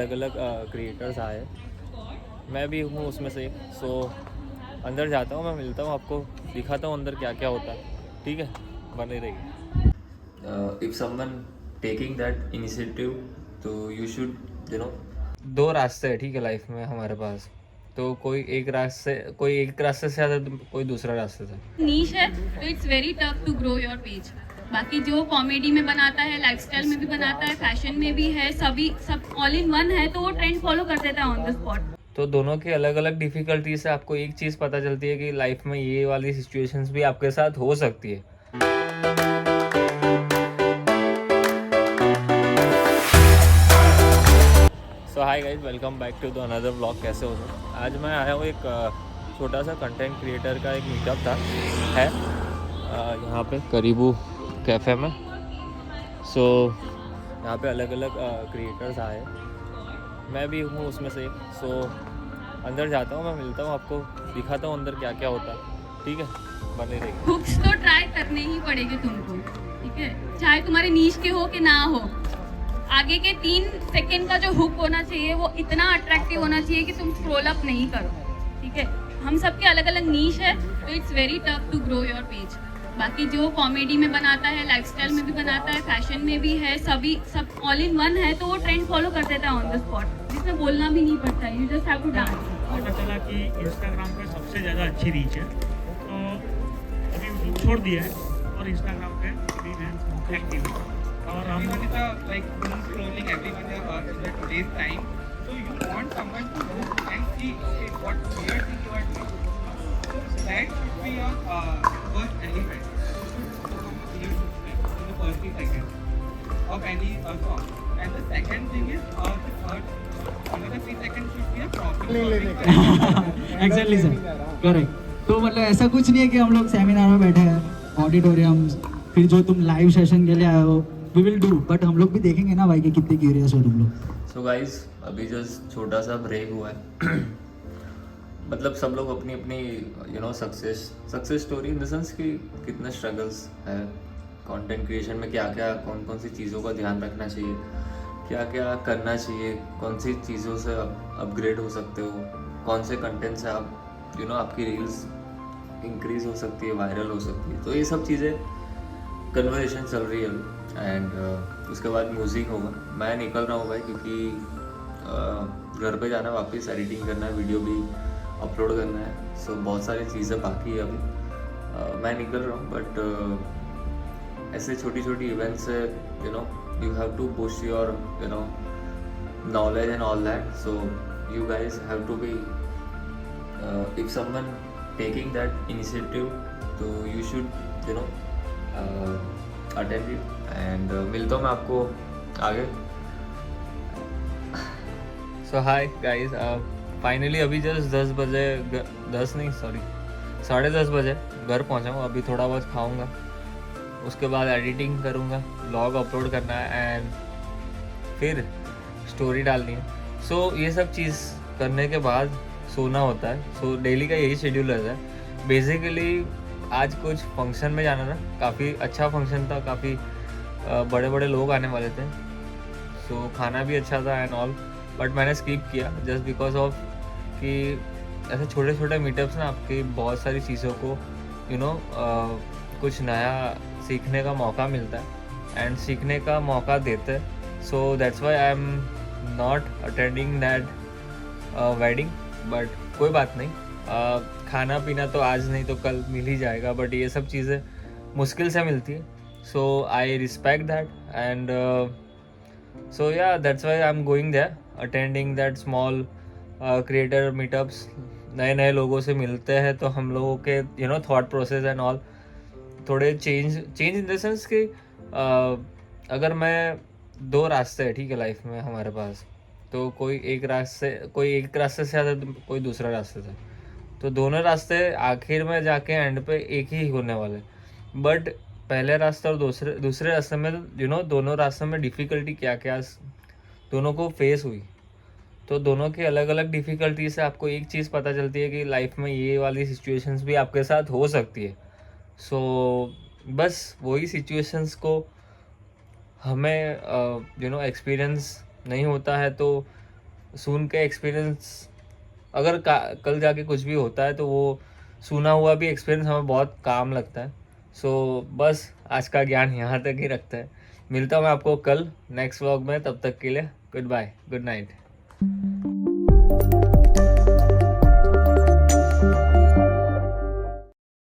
अलग अलग क्रिएटर्स आए, मैं भी हूँ उसमें से। सो अंदर जाता हूँ, मैं मिलता हूँ आपको, दिखाता हूँ अंदर क्या क्या होता है। ठीक है, बने रहिए। If someone taking that initiative तो यू शुड दो रास्ते हैं, ठीक है, लाइफ में हमारे पास। तो कोई एक रास्ते से आता है, तो कोई दूसरा रास्ते से नीश है, तो it's very tough to grow your page. बाकी जो कॉमेडी में बनाता है, लाइफस्टाइल में भी बनाता है, फैशन में भी है, सब ऑल इन वन है, तो वो ट्रेंड फॉलो कर देता है ऑन द स्पॉट। तो दोनों की अलग अलग डिफिकल्टी से आपको एक चीज़ पता चलती है कि लाइफ में ये वाली सिचुएशंस भी आपके साथ हो सकती है। So hi guys, welcome back to the another vlog. कैसे हो सब? आज मैं आया हूँ एक छोटा सा कंटेंट क्रिएटर का एक मीटअप था है यहाँ पे करीबू कैफ़े में। सो यहाँ पे अलग अलग क्रिएटर्स आए, मैं भी हूँ उसमें से। सो अंदर जाता हूँ, मैं मिलता हूँ आपको, दिखाता हूँ अंदर क्या क्या होता है। ठीक है, बने रहिए। हुक्स तो ट्राई करने ही पड़ेंगे तुमको, ठीक है, चाहे तुम्हारे नीश के हो कि ना हो। आगे के 3 सेकेंड का जो हुक होना चाहिए वो इतना अट्रैक्टिव होना चाहिए कि तुम स्क्रॉल अप नहीं करो, ठीक है। हम सबके अलग अलग नीश है, तो it's very tough to grow your page. बाकी जो कॉमेडी में बनाता है, लाइफस्टाइल में भी बनाता है, फैशन में भी है, सब ऑल इन वन है, तो वो ट्रेंड फॉलो कर देता है ऑन द स्पॉट, जिसमें बोलना भी नहीं पड़ता है, you just have to dance. पता चला कि इंस्टाग्राम पे सबसे ज़्यादा अच्छी रीच है, तो अभी यूट्यूब छोड़ दिया है और इंस्टाग्राम पे रील है एक्टिव। और हम like doom scrolling everyone in the today's time, so you want someone to look and see okay, what weird thing you are doing. So that should be your first element. You should see in the first 3 seconds of any song. And the second thing is the third another 3 seconds should be a problem. Exactly sir, correct. तो मतलब ऐसा कुछ नहीं है कि हम लोग seminar में बैठे हैं, ऑडिटोरियम, फिर जो तुम लाइव सेशन के लिए आए हो वी विल डू, बट हम लोग भी देखेंगे ना भाई कि कितने क्यूरियस हो तुम लोग। सो गाइज, अभी जस्ट छोटा सा ब्रेक हुआ है। मतलब सब लोग अपनी अपनी success story in the sense कि कितने स्ट्रगल्स है कंटेंट क्रिएशन में, क्या क्या कौन कौन सी चीज़ों का ध्यान रखना चाहिए, क्या क्या करना चाहिए, कौन सी चीज़ों से अपग्रेड हो सकते हो, कौन से कंटेंट से आप आपकी रील्स इंक्रीज हो सकती है, वायरल हो सकती है। तो ये सब चीज़ें कन्वर्सेशन चल रही है एंड उसके बाद म्यूज़िक होगा। मैं निकल रहा हूँ भाई, क्योंकि घर पे जाना है, वापस एडिटिंग करना है, वीडियो भी अपलोड करना है। सो बहुत सारी चीज़ें बाकी है अभी। मैं निकल रहा हूँ, बट ऐसे छोटी छोटी इवेंट्स से you have to push your knowledge and all that. So you guys have to be if someone taking that initiative, so you should attend it and मिलता हूँ मैं आपको आगे। सो हाय गाइस, फाइनली अभी जस्ट 10 बजे 10 नहीं sorry 10:30 बजे घर पहुँचा हूँ। अभी थोड़ा बहुत खाऊँगा, उसके बाद एडिटिंग करूँगा, ब्लॉग अपलोड करना है एंड फिर स्टोरी डालनी है। सो ये सब चीज़ करने के बाद सोना होता है। सो डेली का यही शेड्यूल रहता है बेसिकली। आज कुछ फंक्शन में जाना था, काफ़ी अच्छा फंक्शन था, काफ़ी बड़े बड़े लोग आने वाले थे। सो खाना भी अच्छा था एंड ऑल, बट मैंने स्किप किया जस्ट बिकॉज ऑफ कि ऐसे छोटे छोटे मीटअप्स ना आपकी बहुत सारी चीज़ों को कुछ नया सीखने का मौका मिलता है एंड सीखने का मौका देते हैं। So that's why I am not attending that wedding, but कोई बात नहीं, खाना पीना तो आज नहीं तो कल मिल ही जाएगा, बट ये सब चीज़ें मुश्किल से मिलती है। So I respect that and so yeah that's why I am going there, attending that small creator meetups. नए नए लोगों से मिलते हैं तो हम लोगों के थॉट प्रोसेस एंड ऑल थोड़े चेंज इन द सेंस कि अगर मैं 2 रास्ते हैं, ठीक है, लाइफ में हमारे पास। तो कोई एक रास्ते से आता है, तो कोई दूसरा रास्ते से। तो दोनों रास्ते आखिर में जाके एंड पे एक ही होने वाले। बट पहले रास्ते और दूसरे रास्ते में दोनों रास्तों में डिफ़िकल्टी क्या क्या दोनों को फेस हुई। तो दोनों की अलग अलग डिफ़िकल्टी से आपको एक चीज़ पता चलती है कि लाइफ में ये वाली सिचुएशंस भी आपके साथ हो सकती है। सो बस वही सिचुएशंस को हमें एक्सपीरियंस नहीं होता है तो सुन के एक्सपीरियंस, अगर कल जाके कुछ भी होता है तो वो सुना हुआ भी एक्सपीरियंस हमें बहुत काम लगता है. सो बस आज का ज्ञान यहाँ तक ही रखता है. मिलता हूँ मैं आपको कल नेक्स्ट व्लॉग में. तब तक के लिए गुड बाय, गुड नाइट.